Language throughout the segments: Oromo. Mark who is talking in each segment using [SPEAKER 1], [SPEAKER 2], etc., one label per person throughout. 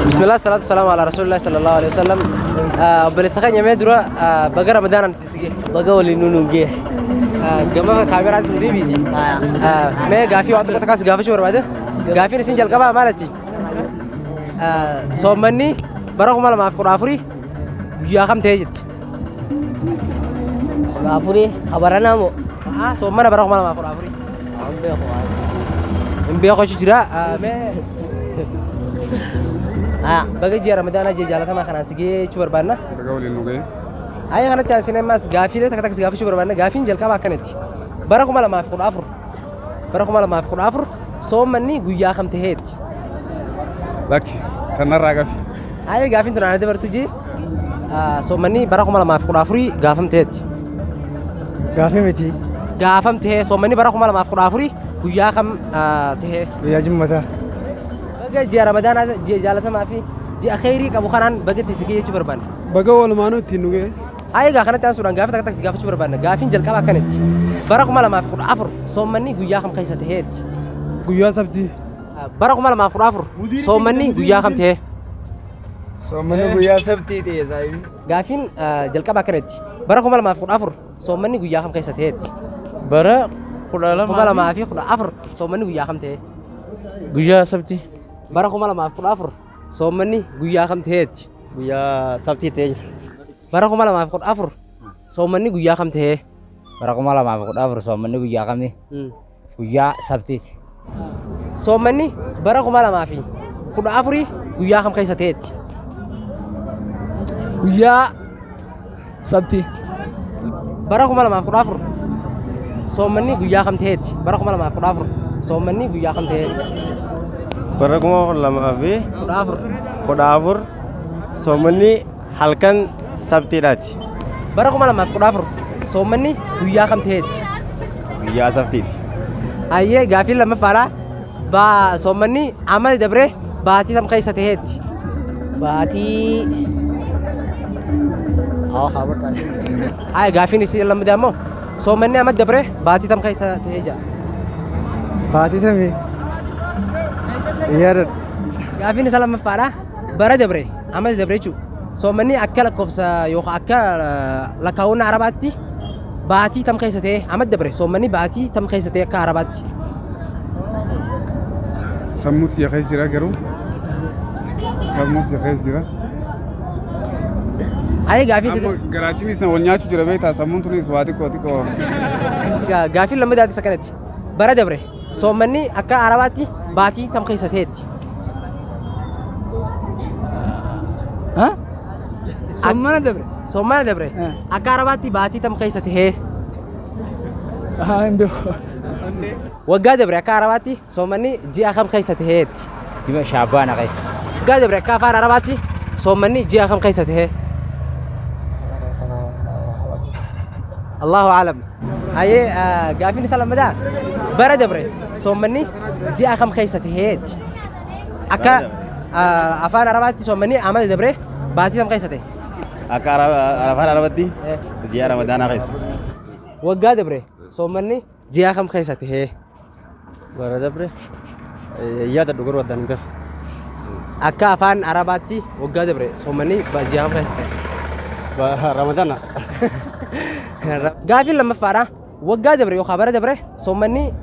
[SPEAKER 1] بسم الله الصلاة والسلام على رسول الله صلى الله عليه وسلم. بلسخان يمين درا بقى رمضان أنت تسجي بقى ولي نونجي جماعة كاميرا سودي بيجي ما قافي وقت كتكاس قافي شو برباده قافي نسين جل كبا مالتي صومني برا كمال ما في قرافري يا كم تيجت
[SPEAKER 2] قرافري خبرنا مو
[SPEAKER 1] صومنا برا كمال ما في قرافري بيخش جرا ما بقى جي رمضان أجي جالتها ما خلاص جي شو بربانا
[SPEAKER 3] بقى ولي نونجي
[SPEAKER 1] أي خانة تانسين ماس قافي ده تكتك قافي شو بربانا قافين جل كبا كانت برا كمال ما في قرافر برا كمال ما في قرافر صومني ويا كم تهيت
[SPEAKER 3] لك تنرى قفي
[SPEAKER 1] أي قافين تنا هذا برتجي صومني برا كمال ما في قرافري قافم تهيت
[SPEAKER 4] قافي متي
[SPEAKER 1] قافم تهي صومني برا كمال ما في قرافري ويا كم تهي
[SPEAKER 4] ويا جمته
[SPEAKER 1] بقى جي رمضان هذا جي جالتها ما في جي أخيري كابو خانان بقى تسجي شو بربانا
[SPEAKER 4] بقى ولا ما نو تنوجي
[SPEAKER 1] أي خانة تانسون قافي تكتك قافي شو بربانا قافين جل كبا كانت برا كمال ما في قرافر صومني ويا كم كيسة تهيت
[SPEAKER 4] قيا سبتي
[SPEAKER 1] برا كمال ما في قرافر صومني ويا كم تهي
[SPEAKER 4] سومني قيا سبتي تي زايد
[SPEAKER 1] قافين جل كبا كانت برا كمال ما في قرافر صومني ويا كم كيسة تهيت
[SPEAKER 2] برا كلها
[SPEAKER 1] كمال ما في قرافر صومني ويا كم تهي
[SPEAKER 2] قيا سبتي
[SPEAKER 1] برا كمال ما في قرافر صومني ويا كم تهيت
[SPEAKER 2] قيا سبتي تيج
[SPEAKER 1] برا كمال ما في قرافر صومني ويا كم تهي
[SPEAKER 2] برا كمال ما في قرافر صومني قيا كم قيا سبتي
[SPEAKER 1] صومني برا كمال ما في قرافري ويا كم كيسة تهيت
[SPEAKER 4] قيا سبتي
[SPEAKER 1] برا كمال ما في قرافر صومني ويا كم تهيت برا كمال ما في قرافر صومني ويا كم تهي
[SPEAKER 5] Barakumo lama afi
[SPEAKER 1] قرافر
[SPEAKER 5] kodafur somani halkan sabtirati
[SPEAKER 1] برا كمال ما في قرافر صومني ويا كم تهيت
[SPEAKER 5] ya sabti
[SPEAKER 1] أيه قافين لما فعلا با صومني عمل دبره باتي تم كيسة تهيت
[SPEAKER 2] باتي خبر كان
[SPEAKER 1] أيه قافين يصير لما دامو صومني عمل دبره باتي تم كيسة تهيجا
[SPEAKER 4] باتي تمي يا
[SPEAKER 1] قافين يصير لما فعلا برا دبره عمل دبره شو صومني أكل كوفسا يوخ أكل لكون عرباتي باتي تم كيسة تهي عمل دبره صومني باتي تم كيسة تهي كعرباتي
[SPEAKER 3] سموت يا خيزرا قرو سموت يا خيزرا
[SPEAKER 1] أيه قافين
[SPEAKER 3] أما قراتشي نسنا ونياتو جربيتا سمون تونس واتيكو واتيكو
[SPEAKER 1] قافين لما دادي سكنت برا دبره صومني أكل عرباتي باتي تم كيسة تهيت
[SPEAKER 4] ها سمنا دبر
[SPEAKER 1] صومنا دبره أكل عرباتي باتي تم كيسة تهي
[SPEAKER 4] ها عنده
[SPEAKER 1] وقا دبره أكل عرباتي صومني جي أخم كيسة تهيت
[SPEAKER 2] جمع شعبان قيس
[SPEAKER 1] وقا دبره كافار عرباتي صومني جي أخم كيسة تهي الله أعلم أيه قافين سلام مدا برا دبره صومني جي أخم كيسة تهيت أكا أفان عرباتي صومني عمل دبره باتي تم كيسة تهي
[SPEAKER 5] akara arafan arabati ji ramadana qais
[SPEAKER 1] وقا دبره صومني جي أخم كيسة تهي
[SPEAKER 2] برا دبره يا تدور ودان بس
[SPEAKER 1] أكا أفان عرباتي وقا دبره صومني جي أخم كيسة تهي
[SPEAKER 2] رمضان
[SPEAKER 1] قافين لما فارا وقا دبره يو خبر دبره صومني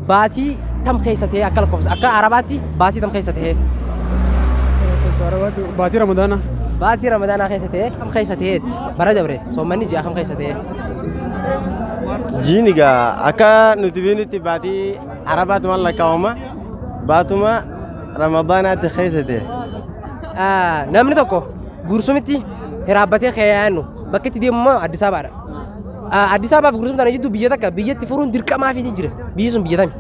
[SPEAKER 1] باتي تم كيسة تهي أكل كوفس أكا عرباتي باتي تم كيسة تهي
[SPEAKER 4] باتي رمضان
[SPEAKER 1] باتي رمضان كيسة تهي كم كيسة تهيت برا دبره صومني جي أخم كيسة تهي
[SPEAKER 5] jini ga aka nutibini tibati arabat wala kauma batuma ramadana te khaysate
[SPEAKER 1] namni tokko gursumiti hiraabbatee keeyaannu bakka itti deemu immoo Addis Abaadha. Addis Abaaf gursum tana jidduu biyya takka biyyatti furuun dirqamaa fi jira biyyi sun biyya tami.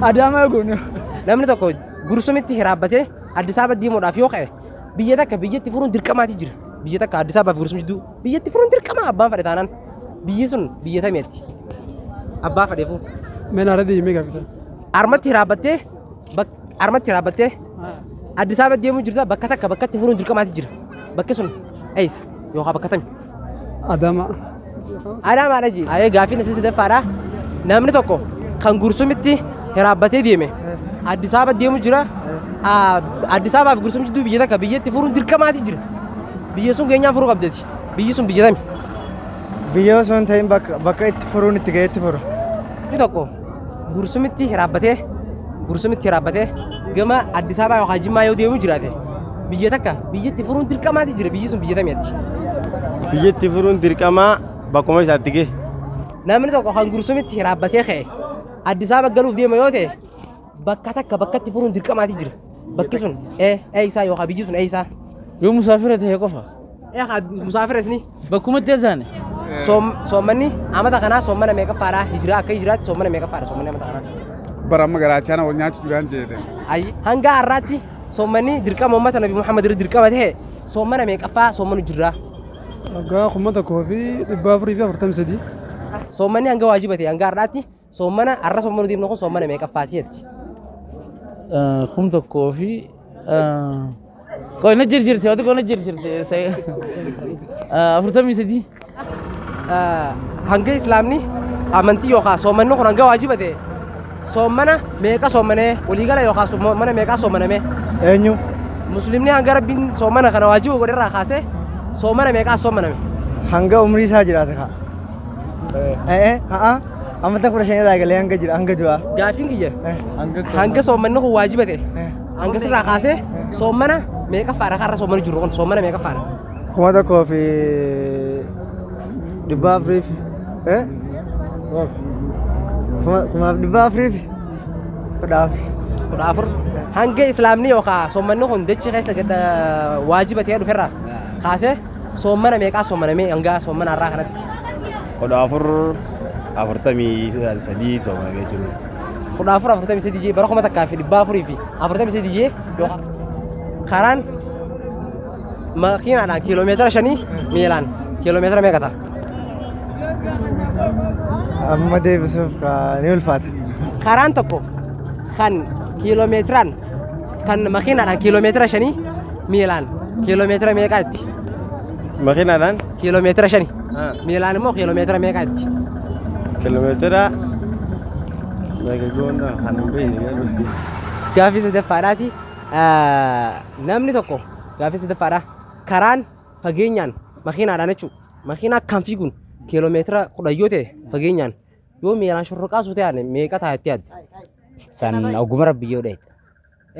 [SPEAKER 4] أدام أقول
[SPEAKER 1] Namni tokko gursumitti hiraabbatee Addis Ababa deemuudhaaf yoo ka'e biyya takka biyyatti furuun dirqamaati jira. Biyya takka Addis Abaaf gursum jidduu biyyatti furuun dirqama abbaan fedhe taanaan biyyi sun biyya tamiitti. Abbaa fedheefu.
[SPEAKER 4] من أرادي يميك أكتر
[SPEAKER 1] armatti hiraabbattee Addis Ababa deemuu jirta bakka takka bakkatti furuun dirqamaati jira. Bakki sun eessa yookaan bakka tami.
[SPEAKER 4] أدام
[SPEAKER 1] Adaamaadha ji. Ayee gaaffiin isa sadaffaadha. Namni tokko kan gursumitti hiraabbatee deeme Addis Ababa deemu jira Addis Ababaaf gursumchi duu biyya takka biyyatti furuun dirqamaati jira biyya sun keenyaan furuu qabdeeti biyyi sun biyya tami
[SPEAKER 4] Biyya osoo hin ta'in bakka itti furuun itti ga'eetti furu.
[SPEAKER 1] ni tokko gursumitti hiraabbatee gama Addis Ababa yookaan Jimmaa yoo deemu jiraate biyya takka biyyatti furuun dirqamaati jira biyyi sun biyya tamiitti
[SPEAKER 5] biyyatti furuun dirqamaa bakkuma isaatti ga'e.
[SPEAKER 1] namni tokko kan gursumitti hiraabbatee ka'e Addis Ababa galuuf deema yoo ta'e bakka takka bakkatti furuun dirqamaati jira bakki sun isaa yookaan biyyi sun isaa
[SPEAKER 2] Yoo musaafira ta'e qofa.
[SPEAKER 1] musaafiras ni
[SPEAKER 2] Bakkuma teessane.
[SPEAKER 1] soommanni amata kanaa soommana meeqaffaadha hijiraa akka hijiraatti soommana meeqaffaadha soommanni amata kanaa
[SPEAKER 3] Bara amma garaachaan wal nyaachuu jiraan jedhe.
[SPEAKER 1] hanga har'aatti soommanni dirqama uummata Nabi Muhammad irra dirqama ta'e soommana meeqaffaa soommanu jirra
[SPEAKER 3] Waggaa 1443.
[SPEAKER 1] soommanni hanga waajiba ta'e hanga har'aatti soommana har'a soommanu deemnu kun soommana meeqaffaati jetti
[SPEAKER 2] Kum tokkoo fi qoonna jirjirte wati qoonna jirjirte 43.
[SPEAKER 1] hanga islaamni amantii yookaan soommanni kun hanga waajiba ta'e soommana meeqa soommanee waliigala yookaan soommana meeqa soommaname
[SPEAKER 4] Eenyu?
[SPEAKER 1] muslimni hanga rabbiin soommana kana waajiba godherraa kaasee soommana meeqa soommaname
[SPEAKER 4] Hanga umrii isaa jiraate kaa. Amata 15 irraa galee hanga jira hanga du'a.
[SPEAKER 1] gaafiin kiyya hanga soommanni kun waajiba ta'e hanga sirraa kaasee soommana meeqaffaadha karra soommanu jiru kun soommana meeqaffaadha
[SPEAKER 4] 1400 1400
[SPEAKER 1] kudha afur hanga islaamni yookaan soommanni kun dachii keessa gadda waajiba ta'ee dhuferraa kaasee soommana meeqaa soommaname hanga soommana har'aa kanatti
[SPEAKER 5] Kudha afurtamii sadii soommanamee jiru.
[SPEAKER 1] kudha afur 43 jee bara 1443 jee yookaan karaan makiinaadhaan kiiloomeetira 5 miilaan kiiloomeetira meeqa ta'a
[SPEAKER 4] Amma deebisuuf ni ulfaata.
[SPEAKER 1] karaan tokko kan kiiloomeetiraan kan makiinaadhaan kiiloomeetira 5 miilaan kiiloomeetira meeqaatti
[SPEAKER 5] Makiinaadhaan
[SPEAKER 1] kiiloomeetira 5 miilaan immoo kiiloomeetira meeqaatti
[SPEAKER 5] kiiloomeetira meeqa goona kan hin beekne
[SPEAKER 1] gaaffii sadaffaadhaati namni tokko gaaffii sadaffaadha karaan fageenyaan makiinaadhaan jechuudha makiinaa kan fiiguun kiiloomeetira 10 yoo ta'e fageenyaan yoo miilaan shorroqaasu ta'an meeqa taa'etti yaadde
[SPEAKER 2] San ogummaa rabbii yoo dheedha.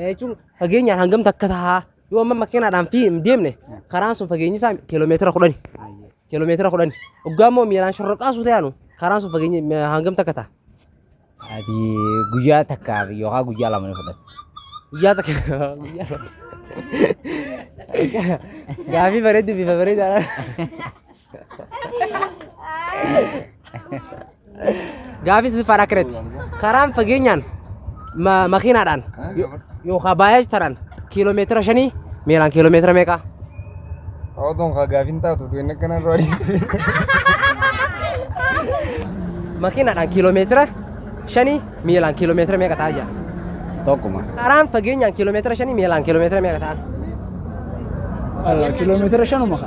[SPEAKER 1] jechuun fageenyaan hangamta akka tahaa yoo amma makiinaadhaan fi deemne karaan sun fageenyi isaa kiiloomeetira 10 hoggaa immoo miilaan shorroqaasu ta'an karaan sun fageenyi hangamta akka ta'a
[SPEAKER 2] Ati guyyaa takkaaf yookaan guyyaa lama ni fudhata.
[SPEAKER 1] guyyaa takka gaaffii bareeddu bifa bareedaadhaan gaaffii sadaffaadha akkanatti karaan fageenyaan makiinaadhaan yookaan baay'ee taraan kiiloomeetira 5 miilaan kiiloomeetira meeqa
[SPEAKER 4] Otoon kaa gaafiin taatu tuwin akkana roodii.
[SPEAKER 1] makiinaadhaan kiiloomeetira 5 miilaan kiiloomeetira meeqa ta'a jaa
[SPEAKER 5] tokkuma.
[SPEAKER 1] karaan fageenyaan kiiloomeetira 5 miilaan kiiloomeetira meeqa ta'a
[SPEAKER 2] Kiiloomeetira 5 maka.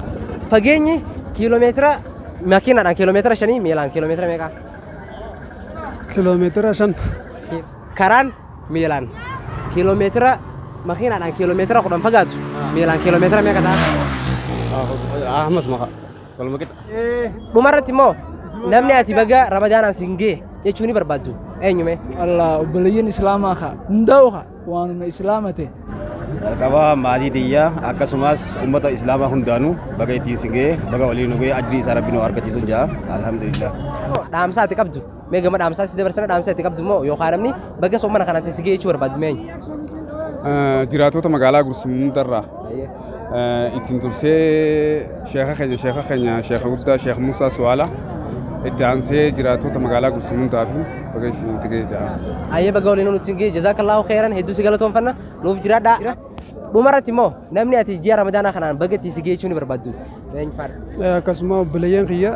[SPEAKER 1] fageenyi kiiloomeetira makiinaadhaan kiiloomeetira 5 miilaan kiiloomeetira meeqa
[SPEAKER 3] Kiiloomeetira 5.
[SPEAKER 1] karaan miilaan kiiloomeetira makiinaadhaan kiiloomeetira 10 fagaatu miilaan kiiloomeetira meeqa ta'a
[SPEAKER 5] Ahmas maka. Kalau makita.
[SPEAKER 1] dhumarratti immoo namni ati baga ramadaanaan siin ga'e jechuu ni barbaaddu eenyume
[SPEAKER 2] Allah obboleeyyan islaamaa kaa hundaa'u kaa waanuma islaama ta'e.
[SPEAKER 5] Jalqaba maatii xiyyaa akkasumas uummata islaamaa hundaanuu baga ittiin singee baga waliin nugee ajrii isaa rabbi nu argachiisuun jaa alhamdulillah.
[SPEAKER 1] dhaamsaa ati qabdu mee gama dhaamsaa si dabarsana dhaamsaa ati qabdu immoo yookaan namni baga soomana kanatti si ga'e jechuu barbaaddu meenyu
[SPEAKER 3] Jiraatota magaalaa Gursum hundarraa ittiin dursee sheekha keenya sheekha guddaa sheekh Musaa Suwaala itti aansee jiraatota magaalaa Gursum hundaa fi baga isinitti ga'e jaa.
[SPEAKER 1] ayyee baga waliin nuti ga'e jazaakallahu khairan hedduu si galatoonfanna nuuf jiraadhaa dhumarratti immoo namni ati ji'a ramadaanaa kanaan baga itti si ga'e jechuu ni barbaaddu eenyu faadha
[SPEAKER 3] Akkasuma obboleeyyan kiyya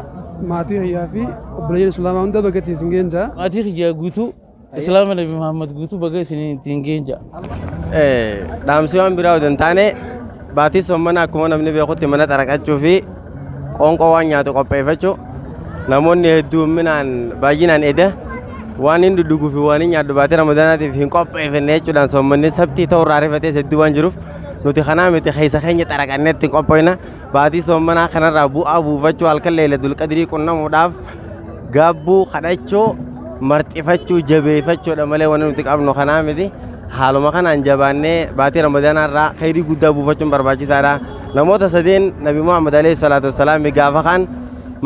[SPEAKER 3] maatii kiyyaa fi obboleeyyan islaamaa hunda baga ittiin sin ga'e jaa.
[SPEAKER 2] Maatii kiyyaa guutuu islaama Nabi Muhammad guutuu baga ittiin ga'e jaa.
[SPEAKER 5] Dhaamsi waan biraa odoo hin taane baatii soommanaa akkuma namni beekutti mana xaraqachuu fi qoonqoo waan nyaatu qopheeffachuu namoonni hedduminaan baay'inaan eda
[SPEAKER 6] waan hin dhuguu fi waan hin nyaadhu baatee ramadaanaatiif hin qopheeffannee jechuudhaan soommanni sabtii ta'uu irraa rifatee hedduu waan jiruuf nuti kanaa miti keessa keenya xaraqanneetti hin qophoofna baatii soommanaa kanarraa bu'aa buufachuu halkan leelatul qadrii qunnamuudhaaf gaabbuu kadhachuu marxifachuu jabeeffachuudha malee waan nuti qabnu kanaa miti haaluma kanaan jabaannee baatii ramadaanaarraa khayrii guddaa buufachuun barbaachisaadha namoota sadeen nabi Muhammad alayhi salaatu wassalaam gaafa kan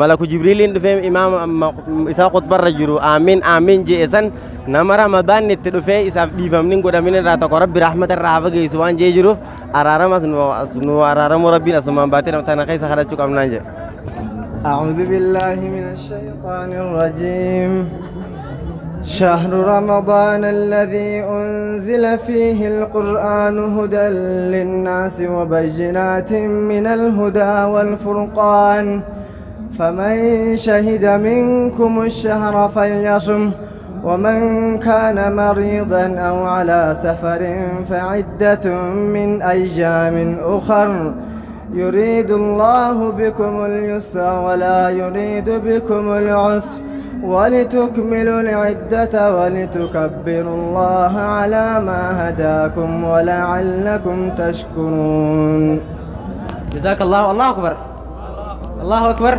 [SPEAKER 6] malaku jibriiliin dhufee imaama isaa khutbarra jiru amiin amiin jeesan nama ramadaan itti dhufee isaaf dhiifamni godhamin irraa tokko rabbi rahmata irraa hafa geessu waan jee jiruuf araaramas nu araaramu rabbiin asumaan baatii ramadaana keessa kadhachuu qabnaan jedhe.
[SPEAKER 4] أعوذ بالله من الشيطان الرجيم شهر رمضان الذي أنزل فيه القرآن هدى للناس وبينات من الهدى والفرقان فمن شهد منكم الشهر فليصم ومن كان مريضا أو على سفر فعدة من أيام أخر يريد الله بكم اليسر ولا يريد بكم العسر ولتكملوا العدة ولتكبروا الله على ما هداكم ولعلكم تشكرون.
[SPEAKER 1] جزاك الله. الله أكبر. الله أكبر.